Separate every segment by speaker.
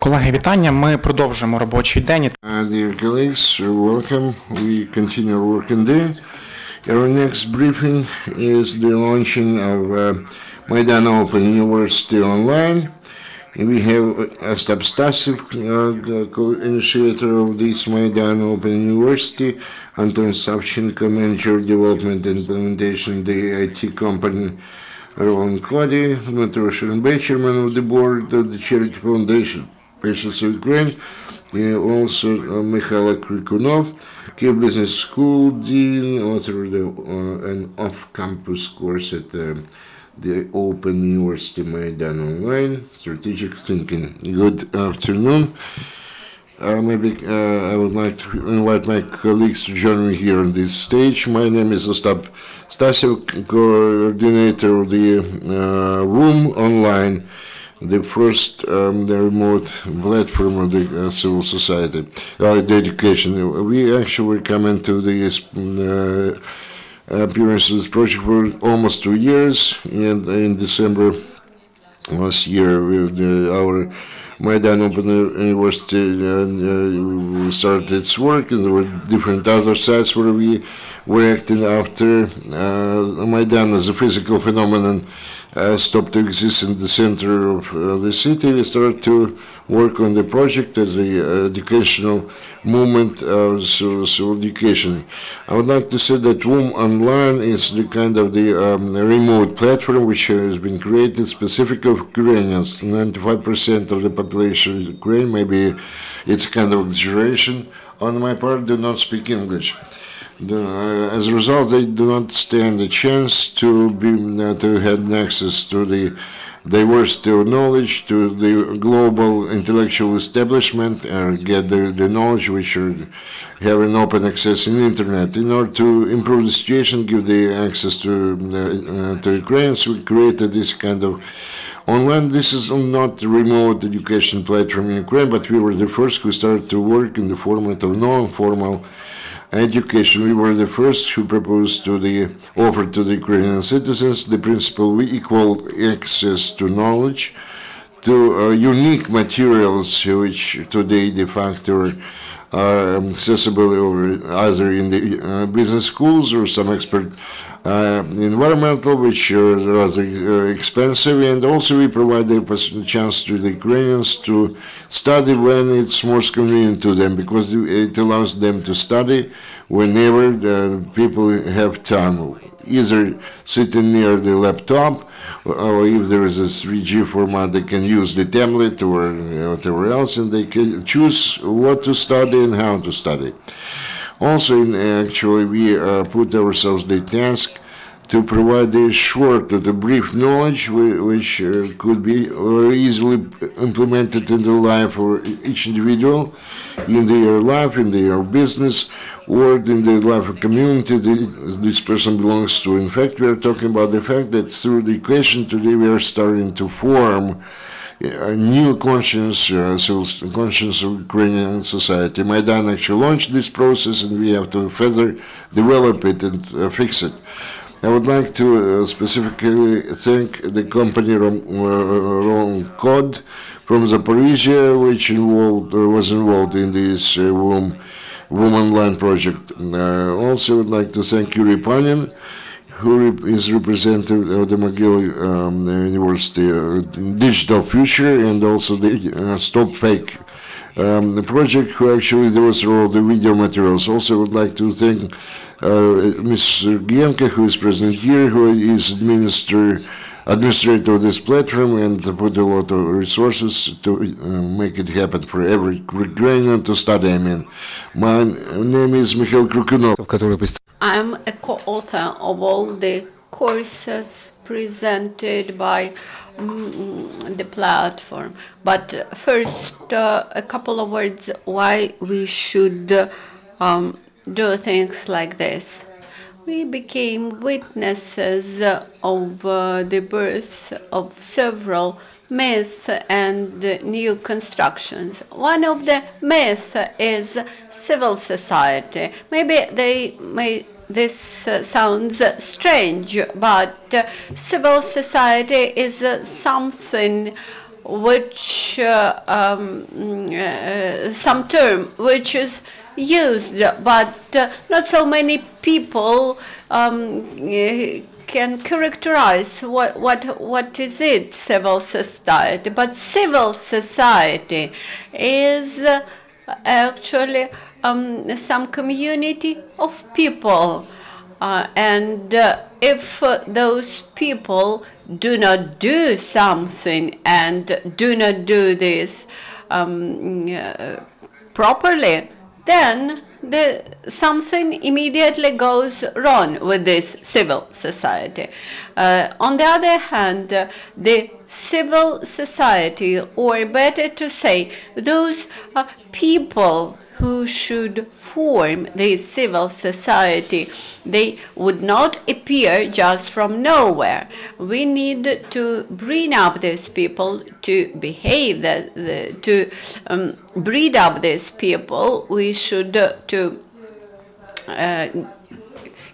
Speaker 1: Колеги, вітання. Ми продовжуємо робочий день.
Speaker 2: Dear colleagues, welcome. We continue our working day. Our next briefing is the launching of Maidan Open University online. We have Ostap Stasiv, co-initiator of this Maidan Open University, Antom Savchenko, manager of development and implementation of the IT company Dmytro Sherembey, chairman of the board of the charity foundation Patients of Ukraine, also Mykhailo Krykunov, Kyiv Business-School Dean, author of an off-campus course at the Open University Maidan Online, Strategic Thinking. Good afternoon. Maybe I would like to invite my colleagues to join me here on this stage. My name is Ostap Stasiv, coordinator of the VUM online, the first the remote platform of the civil society, the education. We actually were coming to this appearance of this project for almost 2 years, and in December last year, our Maidan Open University started its work, and there were different other sites where we were acting after Maidan as a physical phenomenon stopped to exist in the center of the city. We started to work on the project as an educational movement of civil education. I would like to say that VUM Online is the kind of the remote platform which has been created specifically for Ukrainians. 95% of the population of Ukraine, maybe it's kind of exaggeration on my part, do not speak English. As a result, they do not stand a chance to have access to the diversity of knowledge, to the global intellectual establishment, or get the knowledge which have an open access in the internet. In order to improve the situation, give the access to Ukrainians, we created this kind of online. This is not a remote education platform in Ukraine, but we were the first who started to work in the format of non-formal education. We were the first who proposed to offer to the Ukrainian citizens the principle of equal access to knowledge, to unique materials which today de facto are accessible either in the business schools or some expert environmental, which are rather expensive, and also we provide the chance to the Ukrainians to study when it's most convenient to them, because it allows them to study whenever people have time, either sitting near the laptop, or if there is a 3G format, they can use the tablet or whatever else, and they can choose what to study and how to study. Also, actually, we put ourselves the task to provide a short or the brief knowledge which could be easily implemented in the life of each individual, in their life, in their business, or in the life of community this person belongs to. In fact, we are talking about the fact that through education today we are starting to form a new conscience of Ukrainian society. Maidan actually launched this process, and we have to further develop it and fix it. I would like to specifically thank the company Wrong Code from Zaporizhia, which was involved in this VUM Online project. Also, I would like to thank Yuri Panin, who is representative of the Mykhailo University Digital Future, and also the Stop Fake the project, who actually was all the video materials. Also, I would like to thank Mr. Gienke, who is present here, who is administrator of this platform, and put a lot of resources to make it happen for every Ukrainian to study. I mean, my name is Mykhailo Krykunov.
Speaker 3: I'm a co-author of all the courses presented by the platform. But first, a couple of words why we should do things like this. We became witnesses of the birth of several myths and new constructions. One of the myths is civil society. Maybe this sounds strange, but civil society is something which some term which is used, but not so many people can characterize what is it, civil society. But civil society is actually some community of people, and if those people do not do something and do not do this properly, then something immediately goes wrong with this civil society. On the other hand, the civil society, or better to say, those people who should form this civil society, they would not appear just from nowhere. We need to bring up these people to behave, to breed up these people. We should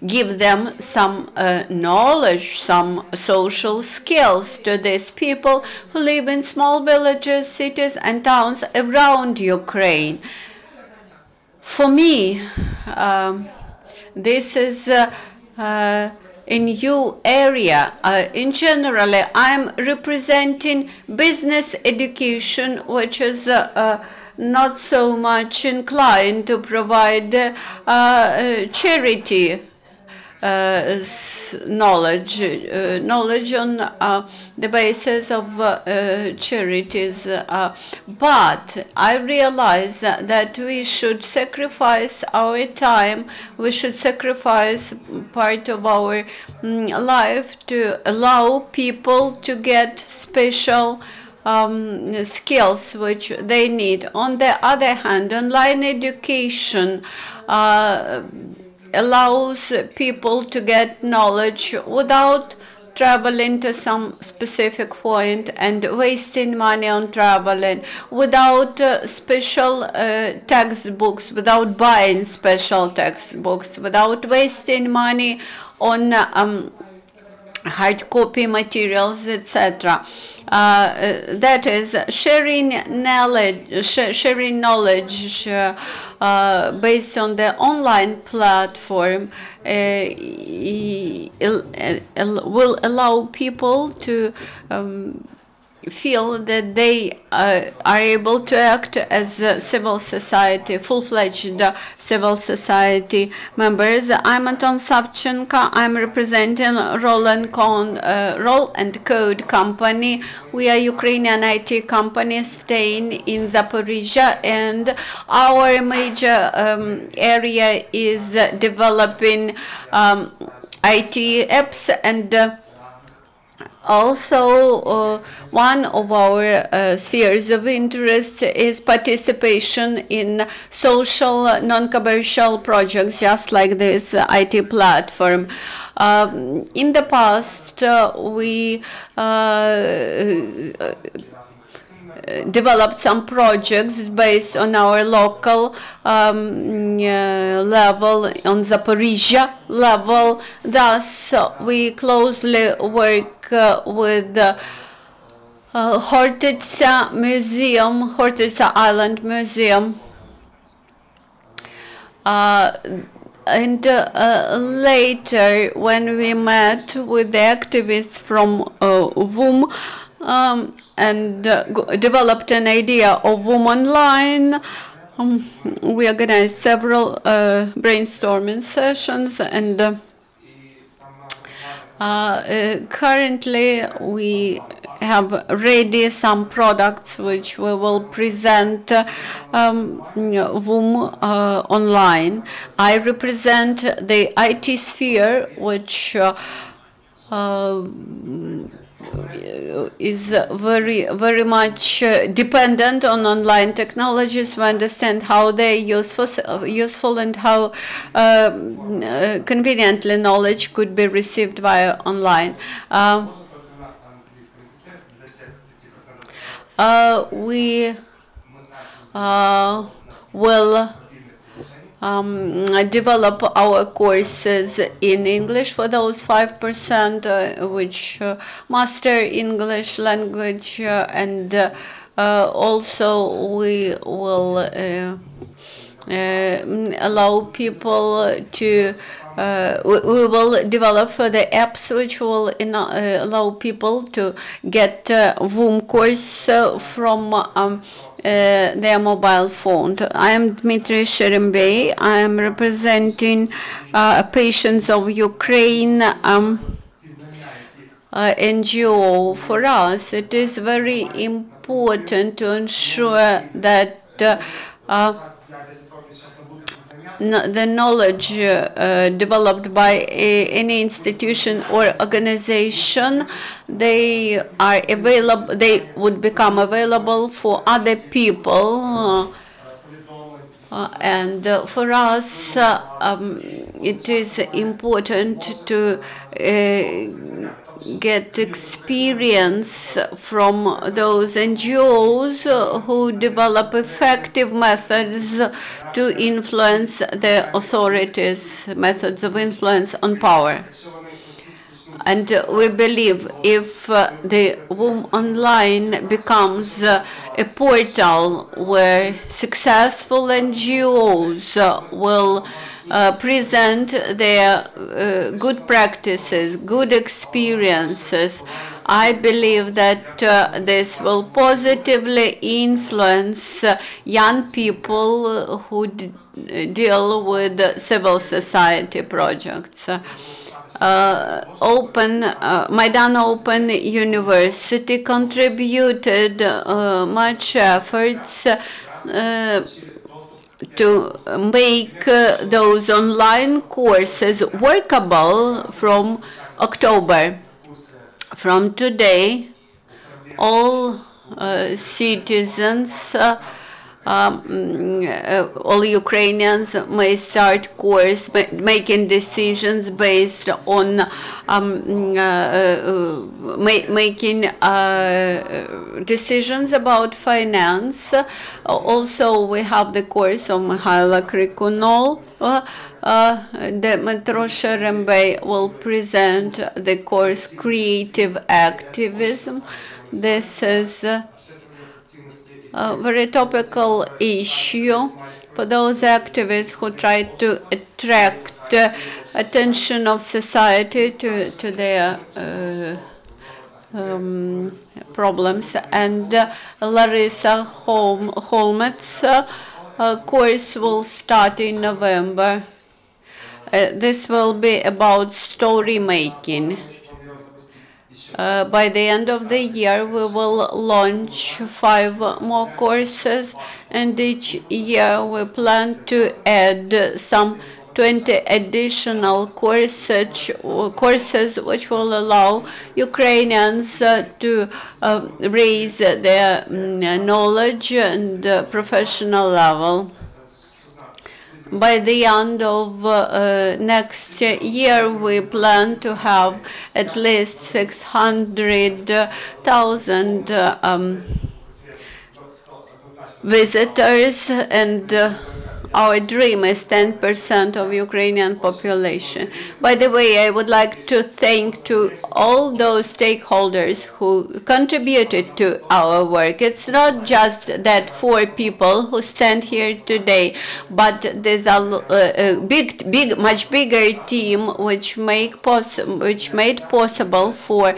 Speaker 3: give them some knowledge, some social skills to these people who live in small villages, cities, and towns around Ukraine. For me, this is a new area. In general, I'm representing business education, which is not so much inclined to provide charity knowledge on the basis of charities, but I realize that we should sacrifice our time, we should sacrifice part of our life to allow people to get special skills which they need. On the other hand, online education allows people to get knowledge without traveling to some specific point and wasting money on traveling, without special textbooks, without buying special textbooks, without wasting money on hard copy materials, etc. That is, sharing knowledge based on the online platform will allow people to feel that they are able to act as civil society, full-fledged civil society members. I'm Antom Savchenko. I'm representing Roll and Code company. We are Ukrainian IT company staying in Zaporizhia, and our major area is developing IT apps, and also, one of our spheres of interest is participation in social non-commercial projects, just like this IT platform. In the past, we developed some projects based on our local level, on Zaporizhia level. Thus, we closely work with Hortitsa Museum, Hortitsa Island Museum. And later, when we met with the activists from VUM, and developed an idea of VUM Online, we organized several brainstorming sessions, and currently we have ready some products which we will present VUM Online. I represent the IT sphere, which is very much dependent on online technologies. We understand how they're useful and how conveniently knowledge could be received via online. We will develop our courses in English for those 5% which master English language, and also we will allow people to we will develop the apps which will allow people to get VUM course from their mobile phone. I am Dmytro Sherembey. I am representing patients of Ukraine NGO. For us, it is very important to ensure that the knowledge developed by any institution or organization, they are available. They would become available for other people, and for us, it is important to get experience from those NGOs who develop effective methods to influence the authorities, methods of influence on power. And we believe if the VUM Online becomes a portal where successful NGOs will present their good practices, good experiences, I believe that this will positively influence young people who deal with civil society projects. Maidan Open University contributed much efforts to make those online courses workable from October. From today, all citizens, all Ukrainians may start course making decisions based on making decisions about finance. Also, we have the course of Mykhailo Krykunov. Dmytro Sherembey will present the course Creative Activism. This is a very topical issue for those activists who try to attract attention of society to their problems. And Larissa Holmet's course will start in November. This will be about story making. By the end of the year, we will launch 5 more courses, and each year we plan to add some 20 additional courses which will allow Ukrainians to raise their knowledge and professional level. By the end of next year, we plan to have at least 600,000 visitors, and our dream is 10% of Ukrainian population. By the way, I would like to thank to all those stakeholders who contributed to our work. It's not just that 4 people who stand here today, but there's a much bigger team which made possible for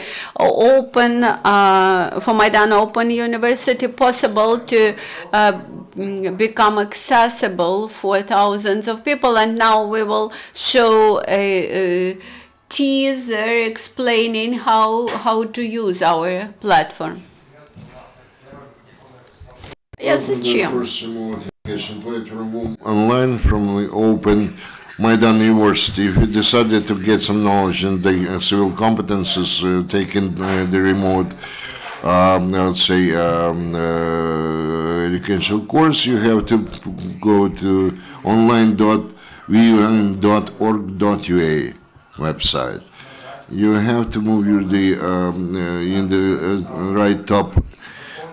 Speaker 3: Maidan Open University possible to become accessible for thousands of people. And now we will show a teaser explaining how to use our platform. Yes,
Speaker 2: First education platform online from the Open Maidan University. If you decided to get some knowledge in the civil competences, taking the remote let's say educational course, you have to go to online.vum.org.ua website. You have to move in the right top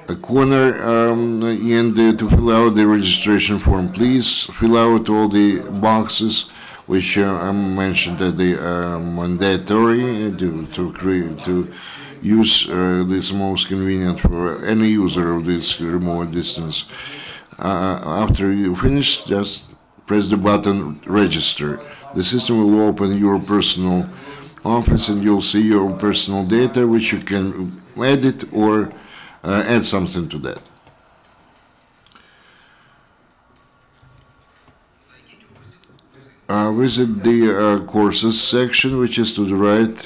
Speaker 2: a course corner and to fill out the registration form. Please fill out all the boxes which I mentioned that they are mandatory to use this most convenient for any user of this remote distance. After you finish, just press the button register. The system will open your personal office and you'll see your personal data which you can edit or add something to that. Visit the courses section, which is to the right,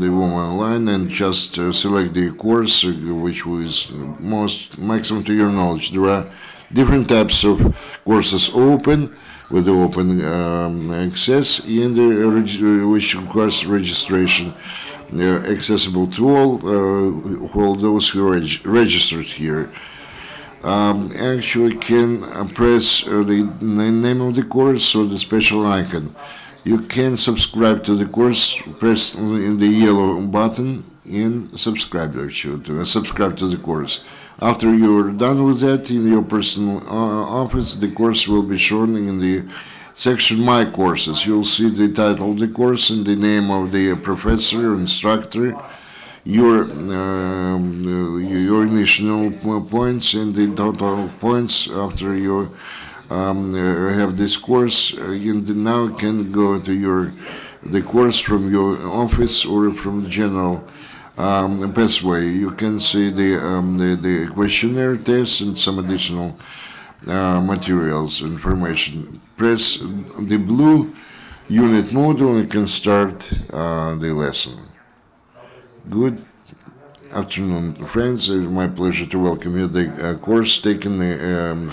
Speaker 2: the VUM online, and just select the course which is maximum to your knowledge. There are different types of courses open with the open access and which requires registration, accessible to all those who are registered here. Actually can press the name of the course or the special icon. You can subscribe to the course, press in the yellow button and subscribe subscribe to the course. After you're done with that in your personal office, the course will be shown in the section My Courses. You'll see the title of the course and the name of the professor, instructor, your initial points and the total points after you have this course. You now can go to the course from your office or from the general pathway. You can see the questionnaire test and some additional materials, information. Press the blue unit module and you can start the lesson. Good afternoon, friends. It's my pleasure to welcome you to the course taking the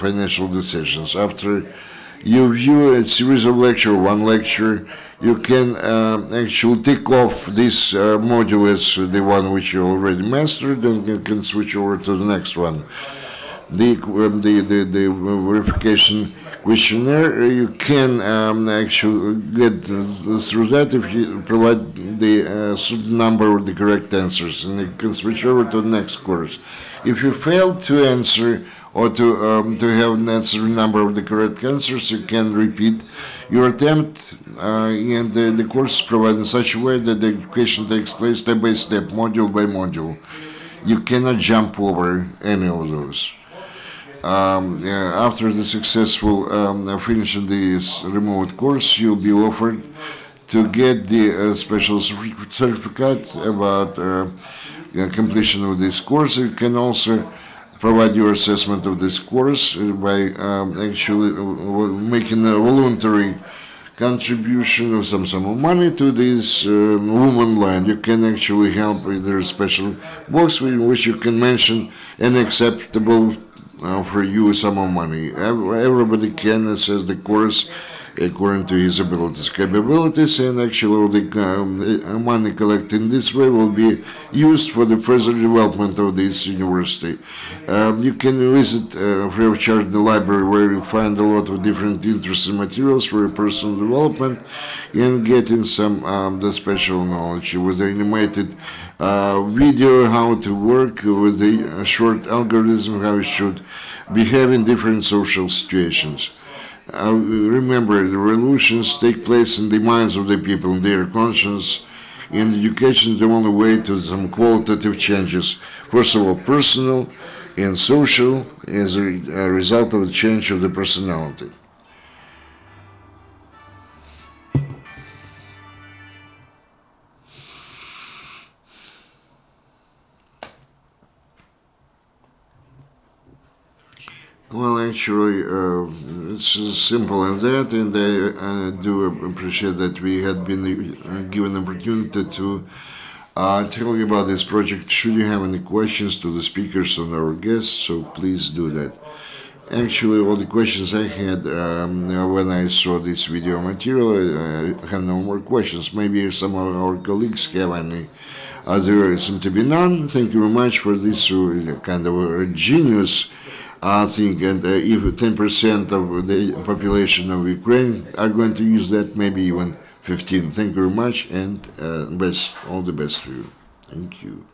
Speaker 2: financial decisions. After you view a series of one lecture, you can actually tick off this module as the one which you already mastered, and you can switch over to the next one. The verification questionnaire, you can actually get through that if you provide the certain number of the correct answers, and you can switch over to the next course. If you fail to answer or to have an answer number of the correct answers, you can repeat your attempt, and the course is provided in such a way that the education takes place step by step, module by module. You cannot jump over any of those. After the successful finishing this remote course, you'll be offered to get the special certificate about completion of this course. You can also provide your assessment of this course by actually making a voluntary contribution of some sum of money to this VUM online. You can actually help with their special box in which you can mention an acceptable for you sum of money. Everybody can assess the course according to his capabilities, and actually all the money collected in this way will be used for the further development of this university. You can visit free of charge the library, where you find a lot of different interesting materials for your personal development and getting some the special knowledge with the animated video, how to work with the short algorithm, how you should behave in different social situations. Remember, the revolutions take place in the minds of the people, in their conscience, and education is the only way to some qualitative changes. First of all, personal and social as a result of the change of the personality. Well, actually, it's as simple as that, and I do appreciate that we had been given the opportunity to tell you about this project. Should you have any questions to the speakers and our guests, so please do that. Actually, all the questions I had when I saw this video material, I have no more questions. Maybe some of our colleagues have any. There seem to be none. Thank you very much for this kind of a genius thing, and if 10% of the population of Ukraine are going to use that, maybe even 15. Thank you very much, and all the best to you. Thank you.